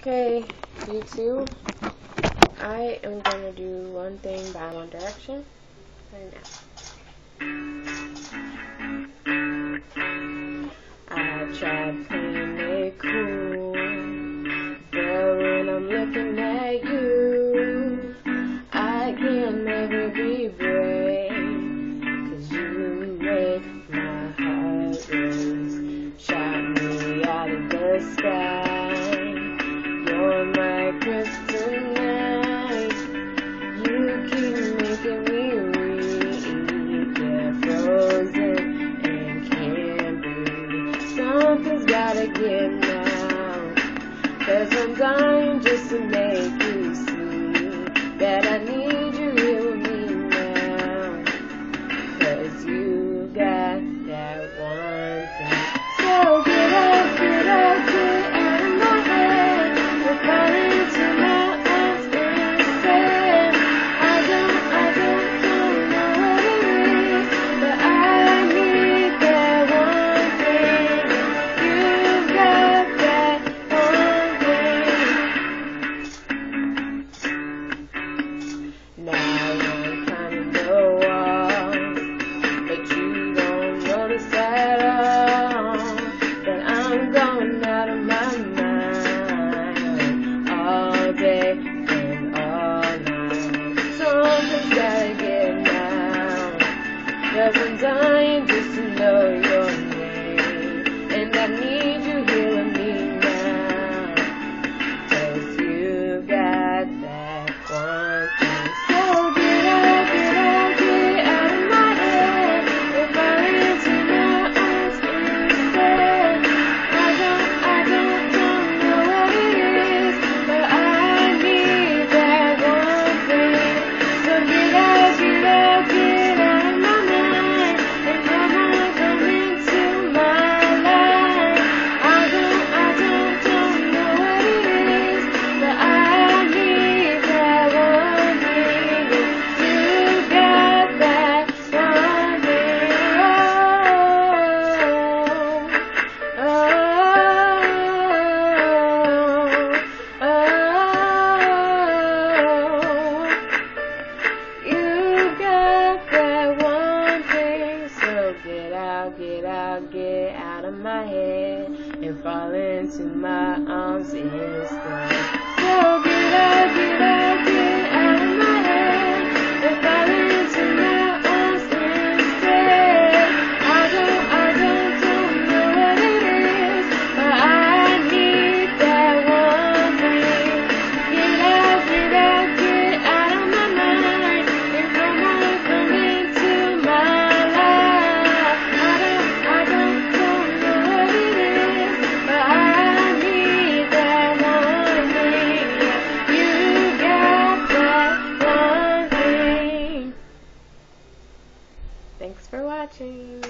Hey, YouTube. I am gonna do One Thing by One Direction right now. I tried playing it cool, but when I'm looking at you, I can never be brave, 'cause you make my heart race. Shot me out of the sky. You're my kryptonite. You keep making me weak, yeah, frozen and can't breathe. Something's gotta give now, 'cause I'm dying just to make you see that I need you here with me now, 'cause you got that one thing. So get up, get up, get out of my head. We're falling to my arms instead. I don't know what it is, but I need that one thing. You got that one thing. Now I'm climbing the wall, but you don't notice at all that I'm going out of my mind all day and all night. Something's gotta give now, 'cause I'm dying just to know your name, and I need you here with me now, 'cause you got that one thing. So get up, get out of my head. We're falling to my arms instead. I don't know what it is, but I need that one thing. So get out of my mind, and come into my life. I don't know what it is, but I need that one thing. You got that one thing. You got that one thing. So get out of my head and fall into my arms instead. So get out of my head and fall into my arms instead. I don't know what it is, but I need that one thing. Get out of my mind, and come into my life. I don't know what it is, but I need that one thing. You got that one thing. Thanks for watching.